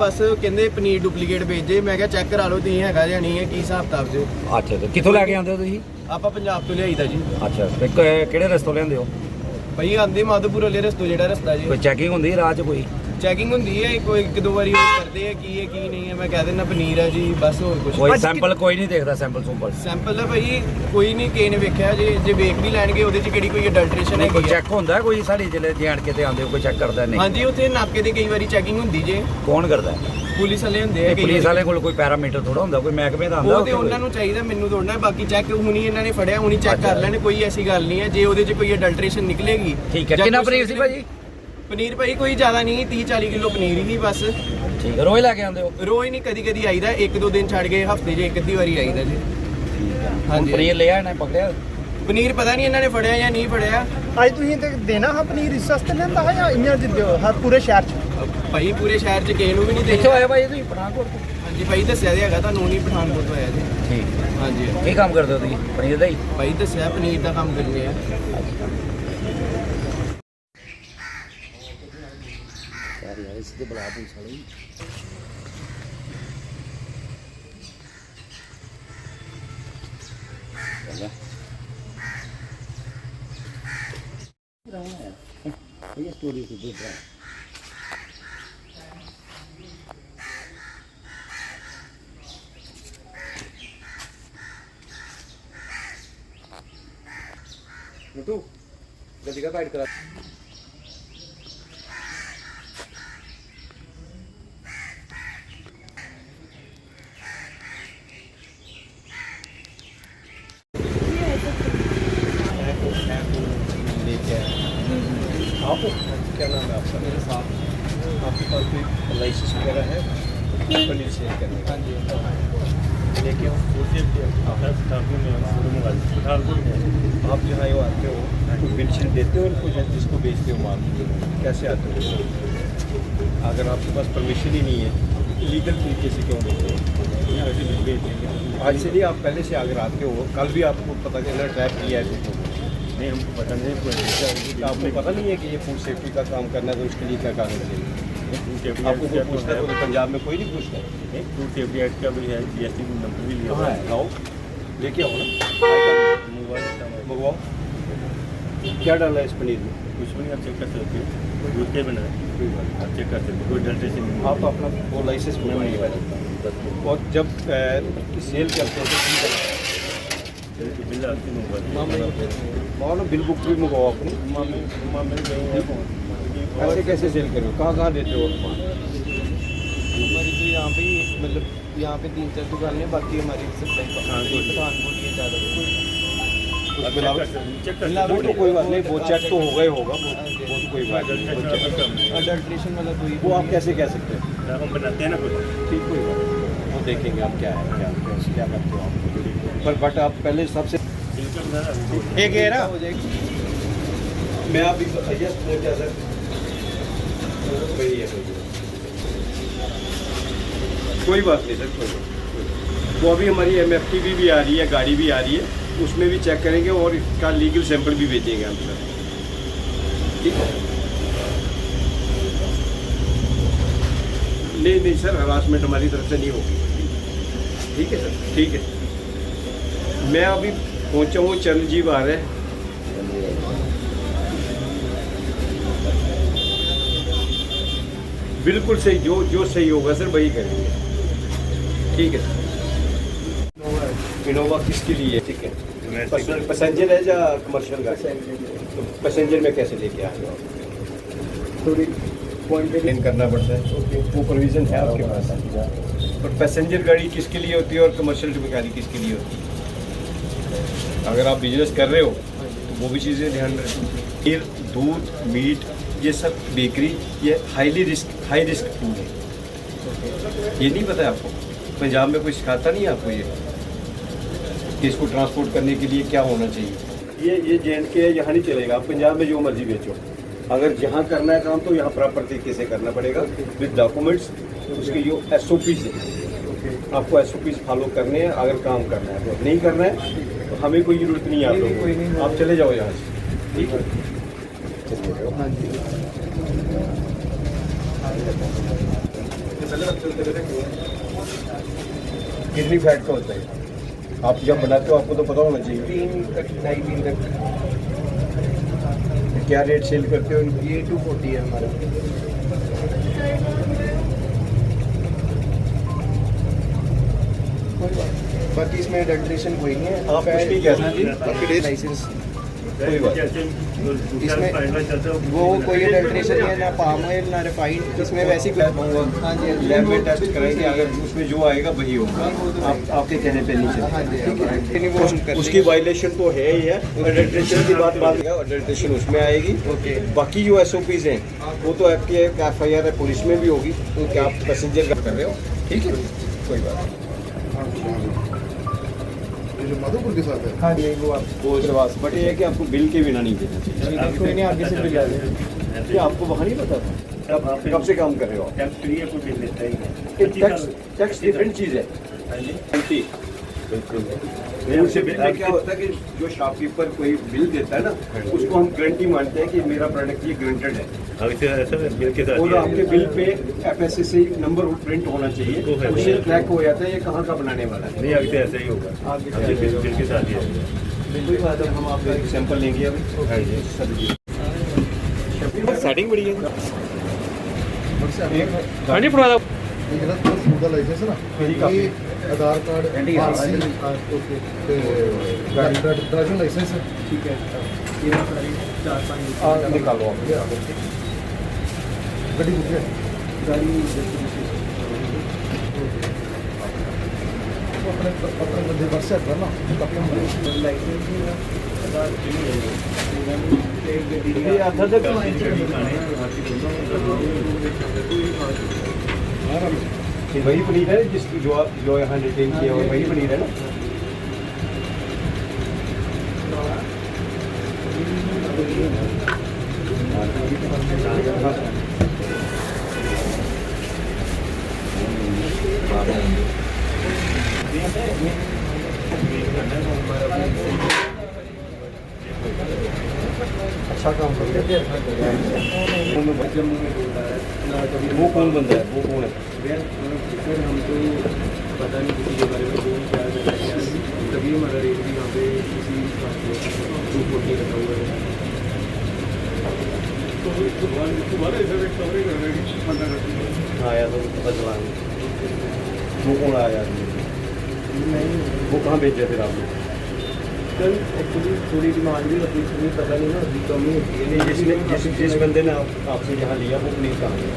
बस कहते पनीर डुप्लीकेट भेजे। मैं क्या चेक करा लो तुम है या नहीं है की हिसाब किताब जो। अच्छा तो कितों लैके आते हो तुम? आप पंजाब तो लियाईदा जी। अच्छा तो किहड़े रस्तों लिआंदे हो? भाई आंदे माधोपुर वाले रस्तों जेड़ा रस्ता जी। कोई चैकिंग होंदी राह च कोई? चैकिंग होंदी है कोई एक दो बारी करते हैं की है की नहीं है। मैं कह देना पनीर है जी बस और कुछ कोई सैंपल कोई नहीं देखदा? सैंपल सैंपल है भाई कोई नहीं किसी ने वेख्या जे वेख भी लैणगे ओहदे च किहड़ी कोई अडल्ट्रेशन है कोई चेक होंदा है कोई साडी जिले जे ते आंदे हो कोई चेक करदा नहीं? हां जी उत्थे नाके ते कई बारी चैकिंग होंदी जे। कौन करदा है? पुलिस वाले होंदे आ। पुलिस वाले कोल कोई पैरामीटर थोड़ा होंदा कोई महकमे दा आंदा? ਉਹ ਤੇ ਉਹਨਾਂ ਨੂੰ ਚਾਹੀਦਾ ਮੈਨੂੰ ਥੋੜਨਾ ਬਾਕੀ ਚੈੱਕ ਹੁਣੀ ਇਹਨਾਂ ਨੇ ਫੜਿਆ ਹੁਣੀ ਚੈੱਕ ਕਰ ਲੈਣ ਕੋਈ ਐਸੀ ਗੱਲ ਨਹੀਂ ਹੈ। ਜੇ ਉਹਦੇ 'ਚ ਕੋਈ ਅਡਲਟ੍ਰੇਸ਼ਨ ਨਿਕਲੇਗੀ ਠੀਕ ਹੈ। ਕਿੰਨਾ ਪਨੀਰ ਸੀ ਭਾਜੀ? ਪਨੀਰ ਭਾਈ ਕੋਈ ਜ਼ਿਆਦਾ ਨਹੀਂ 30-40 ਕਿਲੋ ਪਨੀਰ ਹੀ ਬਸ। ਠੀਕ ਹੈ। ਰੋਜ਼ ਲੈ ਕੇ ਆਉਂਦੇ ਹੋ? ਰੋਜ਼ ਨਹੀਂ ਕਦੀ ਕਦੀ ਆਈਦਾ ਇੱਕ ਦੋ ਦਿਨ ਛੱਡ ਕੇ ਹਫਤੇ 'ਚ ਇੱਕ ਅੱਧੀ ਵਾਰੀ ਆਈਦਾ ਜੀ। ਠੀਕ ਹੈ। ਹਾਂਜੀ ਪਨੀਰ ਲਿਆ ਨਾ ਪਕੜਿਆ? ਪਨੀਰ ਪਤਾ ਨਹੀਂ ਇਹਨਾਂ ਨੇ ਫੜਿਆ ਜਾਂ ਨਹੀਂ ਫੜਿਆ। ਅੱਜ ਤੁਸੀਂ ਤੇ ਦੇਣਾ ਹਾਂ ਪਨੀਰ ਇਸ ਵਾਸਤੇ ਲੈਂਦਾ ਹੈ ਜਾਂ ਇੰਨਾ ਜਿੱਦੇ ਹੋ ਹਰ ਪੂਰੇ ਸ਼ਹਿਰ 'ਚ? ਭਾਈ ਪੂਰੇ ਸ਼ਹਿਰ 'ਚ ਕਿਸੇ ਨੂੰ ਵੀ ਨਹੀਂ ਦੇ। ਕਿੱਥੋਂ ਆਏ ਭਾਈ ਤੁਸੀਂ? ਪਠਾਨਕੋਟ ਤੋਂ? ਹਾਂਜੀ ਭਾਈ ਦੱਸਿਆ ਤੇ ਹੈਗਾ ਤੁਹਾਨੂੰ ਨਹੀਂ ਪਠਾਨਕੋਟ ਤੋਂ ਆਇਆ ਜੀ। ਠੀਕ। ਹਾਂਜੀ ਕੀ ਕੰਮ ਕਰਦੇ ਹੋ ਤੁਸੀਂ? ਪਨੀਰ ਦਾ ਹੀ? ਭਾਈ ਦੱਸਿਆ ਪਨੀਰ ਦਾ ਕੰਮ ਕਰਨੇ ਆ। ਯਾਰ ਯਾਰ ਇਸ ਦੇ ਬਲਾ ਪੁਲਿਸ ਵਾਲੇ ये स्टोरी से देख रहा है। मोटू गड्डी का गाइड करा। आप क्या नाम है आपका? मेरे साथ आपके पास कोई लाइसेंस वगैरह है पनीर शेयर करने का? हाँ जी लेके आप जहाँ यो आते हो तो पेंशन देते हो उनको जिसको बेचते हो माल कैसे आते हो? अगर आपके पास परमिशन ही नहीं है लीगल तरीके से क्यों बेचते हो? आज से नहीं आप पहले से अगर आते हो कल भी आपको पता चला ट्रैप किया है नहीं हमको पता नहीं। आपको पता नहीं है कि ये फूड सेफ्टी का काम करना है तो उसके लिए क्या कागज चाहिए? आपको कोई पूछता है तो पंजाब में कोई नहीं पूछता है। फूड सेफ्टी एक्ट का भी है, जीएसटी नंबर भी लिया कहाँ हुआ है? है। लाओ लेके आओ ना मंगवाओ। क्या डाला है इस पनीर में? कुछ भी नहीं आप चेक कर सकते हो दूध के बना है आप चेक कर सकते हो कोई अडल्ट्रेशन नहीं। आप अपना वो लाइसेंस बनवाइए पहले और जब सेल करते हैं बिल आपकी मंगवा तो बिल बुक भी मंगवाओ अपनी। ऐसे कैसे सेल करो? कहाँ देते हो? हमारी तो यहाँ पे मतलब यहाँ पे 3-4 दुकानें बाकी हमारी वो तो कोई बात नहीं वो चेक तो होगा ही होगा वो तो कोई बात नहीं। अडल्ट्रेशन वाला कोई वो आप कैसे कह सकते हैं? हम बनाते हैं ना कुछ ठीक कोई बात नहीं वो देखेंगे आप क्या है क्या करते हो आप पर बट आप पहले सबसे एक है ना हो जाएगी। मैं अभी बताइए क्या सर वही है कोई बात नहीं सर कोई बात। वो अभी हमारी MFT भी आ रही है गाड़ी भी आ रही है उसमें भी चेक करेंगे और इसका लीगल सैंपल भी भेजेंगे हम सर। ठीक है नहीं सर हरासमेंट हमारी तरफ से नहीं होगी। ठीक है सर ठीक है। मैं अभी पहुंचा हूँ चरणजीव आ रहे हैं। बिल्कुल सही जो सही होगा सर वही करेंगे। ठीक है सर। इनोवा किसके लिए? ठीक है पैसेंजर है या कमर्शियल गाड़ी? तो पैसेंजर में कैसे लेके आ रहे हो? थोड़ी क्वांटिटी करना पड़ता है वो प्रोविज़न है आपके पास। और पैसेंजर गाड़ी किसके लिए होती है और कमर्शियल गाड़ी किसके लिए होती है? अगर आप बिजनेस कर रहे हो तो वो भी चीज़ें ध्यान रखें। खीर दूध मीट ये सब बेकरी ये हाई रिस्क फूड है। ये नहीं पता है आपको? पंजाब में कोई सिखाता नहीं है आपको ये कि इसको ट्रांसपोर्ट करने के लिए क्या होना चाहिए? ये J&K है यहाँ नहीं चलेगा। आप पंजाब में जो मर्जी बेचो अगर जहाँ करना है काम तो यहाँ प्रॉपर तरीके से करना पड़ेगा विद डॉक्यूमेंट्स। उसके जो SOPs है आपको SOPs फॉलो करने हैं। अगर काम करना है तो नहीं करना है तो हमें कोई ज़रूरत नहीं है आप लोगों को। आप चले जाओ यहाँ से। ठीक है चलिए जाओ। कितनी फैट का होता है? आप जब बनाते हो आपको तो पता होना चाहिए। 3 तक 2.5 तक क्या रेट सेल करते हो इनकी? ये 240 है हमारा। बाकी इसमें अडल्ट्रेशन कोई नहीं है। आप कुछ नहीं कह सकते। लाइसेंस कोई बात जैसे इसमें वो कोई अडल्ट्रेशन नहीं है, ना पाम ऑयल ना रिफाइंड, इसमें वैसी कोई। हाँ जी लैब में टेस्ट कराएंगे, अगर उसमें जो आएगा वही होगा। आप आपके कहने पे नहीं हाँ जी चलेगा, ठीक है? वो हम कर उसकी वायलेशन तो है ही है। अडल्ट्रेशन की बात अडल्ट्रेशन उसमें आएगी। ओके। बाकी जो SOPs हैं वो तो आपकी FIR है, पुलिस में भी होगी कि आप पैसेंजर कर रहे हो, ठीक है? कोई बात नहीं। जो माधोपुर के साथ है। हाँ जी वो आप वो प्रवास, बट ये है कि आपको बिल के बिना नहीं देना चाहिए। कोई नहीं, आगे से बिल आ जाए। ये आपको वहाँ नहीं पता था? कब से काम कर रहे हो आप? टैक्स फ्री है, कोई बिल लेता ही नहीं। टैक्स डिफरेंट चीज़ है। बिल्कुल रूल से बिल में क्या होता है कि जो शॉपकीपर कोई बिल देता है ना, उसको हम गारंटी मानते हैं कि मेरा प्रोडक्ट ये गारंटेड है। अभी तो ऐसा बिल के साथ और आपके bill pay FSSAI number print होना चाहिए, उससे ट्रैक हो जाता है ये कहाँ का बनाने वाला है। नहीं, अभी तो ऐसा ही होगा। आगे अभी बिल के साथ ही है। कोई बात है, हम आपका एक सैंपल लेंगे अभी। सेटिंग बड़ी है। एक हाँ जी पुराना ਜਿਹੜਾ ਸਕੂਲ ਦਾ ਲਾਇਸੈਂਸ ਨਾ ਇਹ ਆਧਾਰ ਕਾਰਡ ਆਰਸੀ ਤੇ ਡਰਾਈਵਿੰਗ ਲਾਇਸੈਂਸ ठीक है। ये सारी 4-5 निकालो आप। ਗੱਡੀ ਬੁੱਕ ਹੈ गाड़ी ਆਪਣੇ ਬੰਦੇ WhatsApp पर ना काफी लाइसेंस ये आधा तक वही पनीर है जिसकी जो यहाँ डिटेन किया हुआ वही पनीर है ना? अच्छा काम करते हैं। वो कौन बंदा है? वो कौन है? सर हमको पता नहीं किसी के बारे में, कौन क्या करता है, तभी हमारा रेट भी यहाँ पे किसी बात पे 240 रखा हुआ है। आया तो पता चला। वो कौन आया? वो कहाँ भेजा फिर आपने? सर एक्चुअली थोड़ी डिमांड भी होती है, पता नहीं ना, अभी कमी होती है। नहीं, जिस बंदे ने आपसे यहाँ लिया वो पनीर कहाँ है?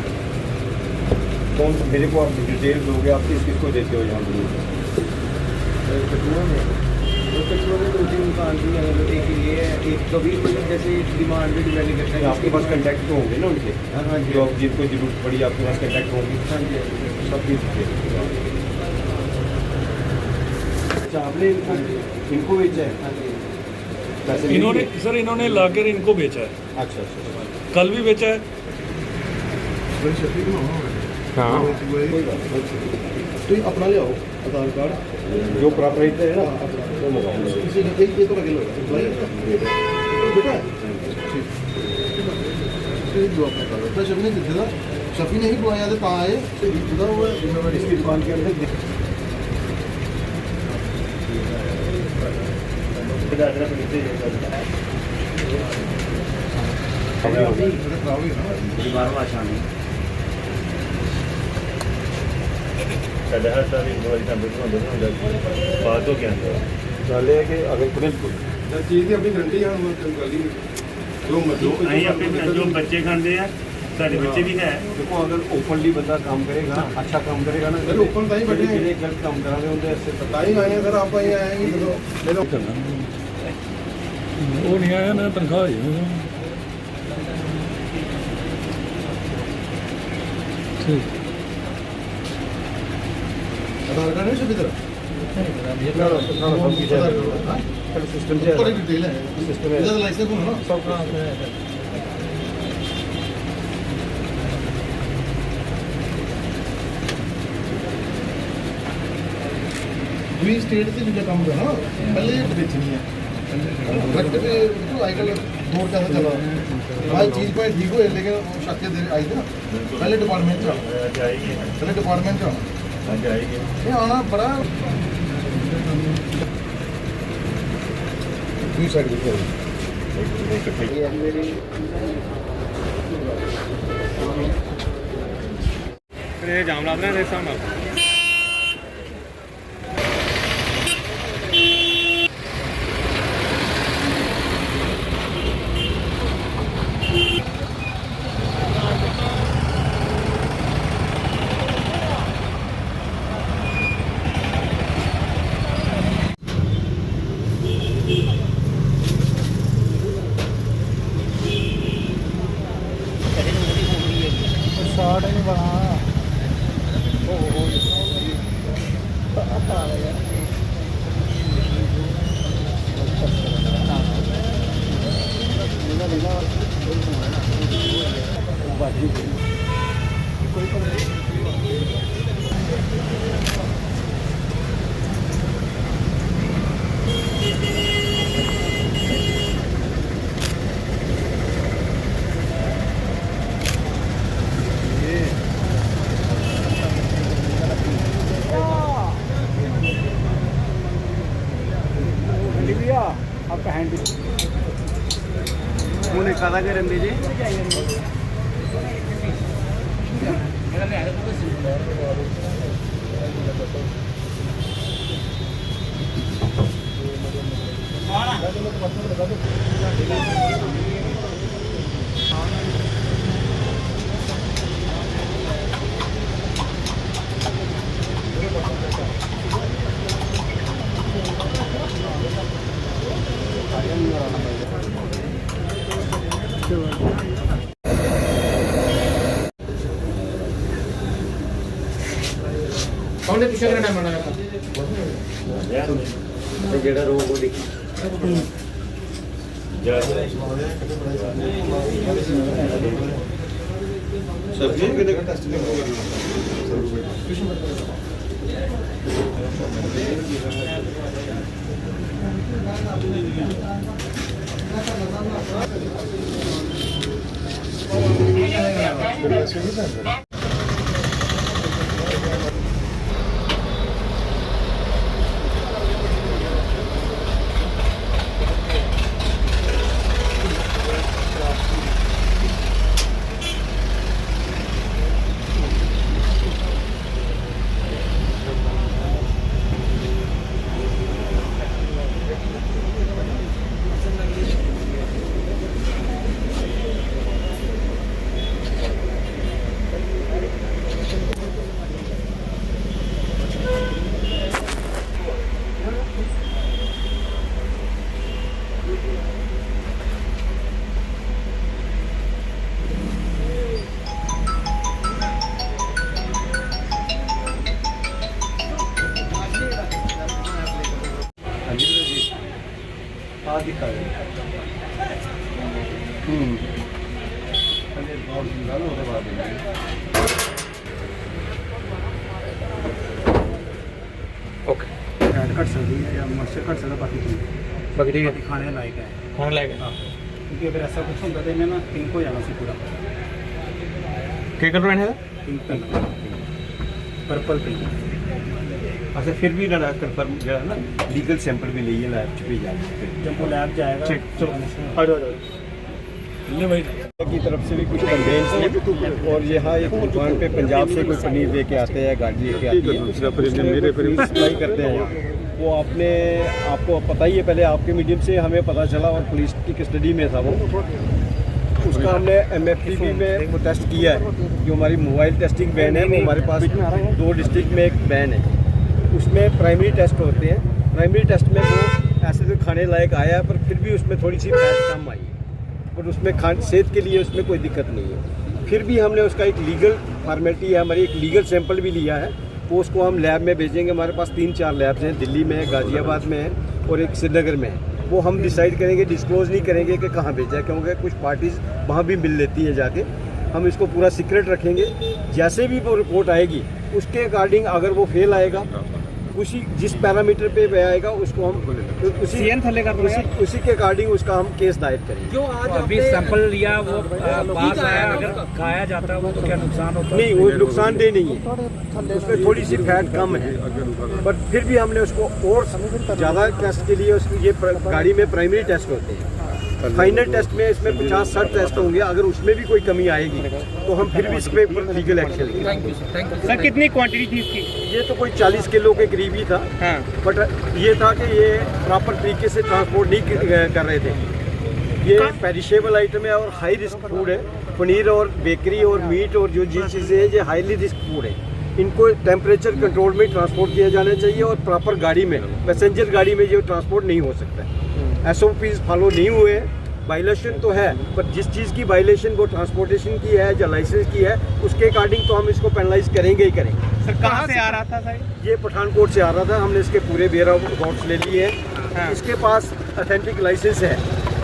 कौन? मेरे को आप डिटेल दोगे, आप किसको देते हो यहाँ पनीर? कठुआ में तो 2-3 दुकान भी है, मतलब एक ये है, एक कभी जैसे डिमांड भी डिपेंड करता है। आपके पास कंटेक्ट तो होंगे ना उनके? हाँ जी, जो आप जिनको जरूरत पड़ी आपके पास कंटेक्ट होंगे। हाँ जी। सब चीज़। अच्छा, आपने इनको बेचा है? हाँ जी। पैसे इन्होंने सर इन्होंने लाकर इनको बेचा है, अच्छा अच्छा। कल भी बेचा है। बड़ी शक्ति बनाओ हाँ तो अपना ले आओ आधार कार्ड जो प्रोपराइटर है ना वो मंगाओ। किसी ने ये तो लगे लोग बेटा ठीक जो अपना कार्ड तो शफी ने कितने था, शफी ने ही बुलाया था कहाँ आए खुदा हुआ इसकी दुकान के अंदर हर साल एक बार बात हो गया पहले है कि अगर बिल्कुल चीज़ की अपनी गारंटी है जो ਅਸੀਂ ਆਪਣੇ ਜੋ ਬੱਚੇ ਖਾਂਦੇ ਆ ਸਾਡੇ ਬੱਚੇ ਵੀ ਹੈ। देखो अगर ओपनली बंदा काम करेगा, अच्छा काम करेगा ना, सर, open तो ही बैठे हैं। जिन्हें गलत काम करा रहे होंगे ऐसे पता ताई आए हैं सर, आप आए आएंगे चलो ले लो वो नहीं आया ना, तनख्वाह है ठीक। आधार कार्ड है सभी तरह सिस्टम से ऊपर डिटेल है सिस्टम है। इधर लाइसेंस हो ना सब दूसरी स्टेट से जो काम होगा ना पहले बेचनी है घट भी आजकल दौर कैसा चला भाई चीज़ कोई ठीक हो लेकिन शक देर आई थी ना पहले डिपार्टमेंट च आना जाएगी पहले डिपार्टमेंट च आना जाएगी ये आना बड़ा दूसरी साइड भी ਇਹ ਜਾਮ ਲਾ ਦੇਣਾ ਇਸ ਹਿਸਾਬ ਨਾਲ ਉਹਨੇ ਕਾਦਾ ਕਰਨ ਦੇ ਜੀ ਉਹਨੇ ਪਿੱਛੇ ਕਰਨਾ ਮਨਾ ਕਰਦਾ ਤੇ ਜਿਹੜਾ ਰੋਗ ਉਹ ਦੇਖੀ ਸਰ ਜੀ ਕਿਹਦੇ ਕਾ ਟੈਸਟ ਨਹੀਂ ਹੋਗਾ ਘਟ ਸਕਦੀ ਹੈ ਜਾਂ ਮੋਇਸਚਰ ਘਟ ਸਕਦਾ ਬਾਕੀ ਠੀਕ ਬਾਕੀ ਠੀਕ ਹੈ ਖਾਣੇ ਦੇ ਲਾਇਕ ਹੈ ਖਾਣ ਲੈ ਕੇ क्योंकि अगर ऐसा कुछ होता तो इन्हें ना पिंक हो जाना सी पूरा ਕੀ ਕਲਰ ਹੈ पिंक कलर पर्पल पिंक अच्छा फिर भी ना कंफर्म जो है ना लीगल सैंपल भी लिए लैब च भेजा जब वो लैब जाएगा ठीक, चलो। आ जाओ ले भाई की तरफ से भी कुछ कंप्लेंट्स हैं और यहाँ एक दुकान पे पंजाब से कोई पनीर लेके आते हैं गाड़ी लेके आती है मेरे सप्लाई करते हैं वो आपको पता ही है पहले आपके मीडियम से हमें पता चला और पुलिस की कस्टडी में था वो उसका हमने MFTV में वो टेस्ट किया है जो हमारी मोबाइल टेस्टिंग वैन है वो हमारे पास 2 डिस्ट्रिक्ट में एक वैन है उसमें प्राइमरी टेस्ट होते हैं प्राइमरी टेस्ट में वो ऐसे तो खाने लायक आया है पर फिर भी उसमें थोड़ी सी फैट कम आई है और उसमें सेहत के लिए उसमें कोई दिक्कत नहीं है फिर भी हमने उसका एक लीगल फॉर्मेलिटी है हमारी एक लीगल सैंपल भी लिया है वो उसको हम लैब में भेजेंगे हमारे पास 3-4 लैब्स हैं दिल्ली में है गाज़ियाबाद में है और एक श्रीनगर में है वो हम डिसाइड करेंगे डिस्क्लोज़ नहीं करेंगे कि कहाँ भेजा है क्योंकि कुछ पार्टीज़ वहाँ भी मिल लेती हैं जाके हम इसको पूरा सीक्रेट रखेंगे जैसे भी वो रिपोर्ट आएगी उसके अकॉर्डिंग अगर वो फेल आएगा उसी जिस पैरामीटर पे वह आएगा उसको हम उसी के अकॉर्डिंग उसका हम केस दायर करेंगे। जो आज अभी सैंपल लिया वो पास आया, अगर खाया जाता है वो तो क्या नुकसान होता है? नहीं, वो नुकसानदेह नहीं है, उसमें थोड़ी सी फैट कम है, बट फिर भी हमने उसको और ज़्यादा टेस्ट के लिए ये गाड़ी में प्राइमरी टेस्ट होते हैं। फाइनल टेस्ट में इसमें 50-60 टेस्ट होंगे, अगर उसमें भी कोई कमी आएगी तो हम फिर भी इस पर लीगल एक्शन लेंगे। सर कितनी क्वांटिटी थी इसकी? ये तो कोई 40 किलो के करीब ही था, हाँ। बट ये था कि ये प्रॉपर तरीके से ट्रांसपोर्ट नहीं कर रहे थे। ये पेरिशेबल आइटम है और हाई रिस्क फूड है। पनीर और बेकरी और मीट और जो जिन चीज़ें हैं ये हाईली रिस्क फूड है। इनको टेम्परेचर कंट्रोल में ट्रांसपोर्ट किया जाना चाहिए और प्रॉपर गाड़ी में, पैसेंजर गाड़ी में ये ट्रांसपोर्ट नहीं हो सकता है। SOPs फॉलो नहीं हुए, वायलेशन तो है, पर जिस चीज़ की वायलेशन वो ट्रांसपोर्टेशन की है या लाइसेंस की है उसके अकॉर्डिंग तो हम इसको पेनलाइज करेंगे ही करेंगे। सर कहाँ से आ रहा था सर? ये पठानकोट से आ रहा था, हमने इसके पूरे बेरा अकाउंट्स ले लिए हैं। इसके पास ऑथेंटिक लाइसेंस है,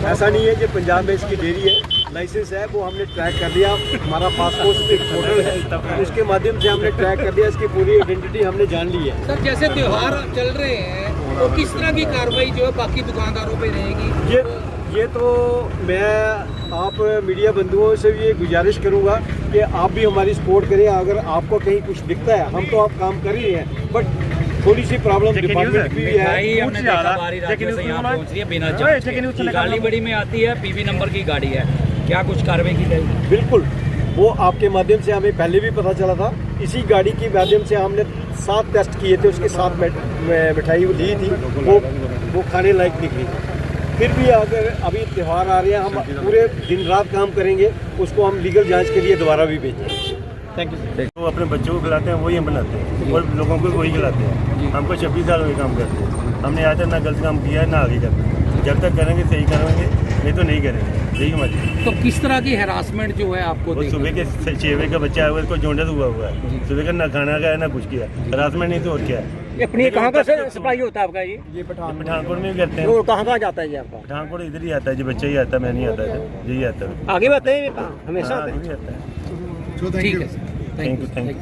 ऐसा नहीं है कि पंजाब में इसकी डेयरी है, लाइसेंस है, वो हमने ट्रैक कर लिया। हमारा पासपोर्ट एक पोर्टल है, उसके माध्यम से हमने ट्रैक कर लिया, इसकी पूरी आइडेंटिटी हमने जान ली है। सर जैसे त्योहार चल रहे हैं तो किस तरह की कार्रवाई जो है बाकी दुकानदारों पे रहेगी? ये तो मैं आप मीडिया बंधुओं से भी ये गुजारिश करूंगा कि आप भी हमारी सपोर्ट करें। अगर आपको कहीं कुछ दिखता है, हम तो आप काम कर ही हैं, बट थोड़ी सी प्रॉब्लम डिपार्टमेंट भी है। हमने देखा बारी राज्यों से यहाँ पहुँच रही है बिना जांच के। गाड़ी बड़ी में आती है, PV नंबर की गाड़ी है, क्या कुछ कार्रवाई की जाएगी? बिल्कुल, वो आपके माध्यम से हमें पहले भी पता चला था। इसी गाड़ी के माध्यम से हमने 7 टेस्ट किए थे, उसके साथ मिठाई दी थी, वो खाने लायक निकली। फिर भी अगर अभी त्यौहार आ रहे हैं, हम पूरे दिन रात काम करेंगे, उसको हम लीगल जांच के लिए दोबारा भी भेजेंगे। Thank you. वो अपने बच्चों को खिलाते हैं, वही हम बनाते हैं और लोगों को वही खिलाते हैं। हमको 26 साल में काम करते हैं, हमने आज तक ना गलत काम किया है ना आगे करना। जब तक करेंगे सही करेंगे, नहीं तो नहीं करेंगे, यही हमारी। तो किस तरह की हैरासमेंट जो है आपको वो सुबह के 6 बजे का बच्चा है, उसको जॉन्डिस हुआ है, सुबह का ना खाना खाया ना कुछ किया, हरासमेंट नहीं तो और क्या है। अपनी कहाँ का सप्लाई होता है आपका ये? पठानकोट में भी करते हैं। वो कहाँ जाता है ये आपका? पठानकोट इधर ही आता है, जो बच्चा ही आता है, मैं नहीं आता है, यही आता है। आगे भी आते हैं हमेशा? हाँ, आगे भी आता है। So thank ठीक you. है सर, थैंक यू।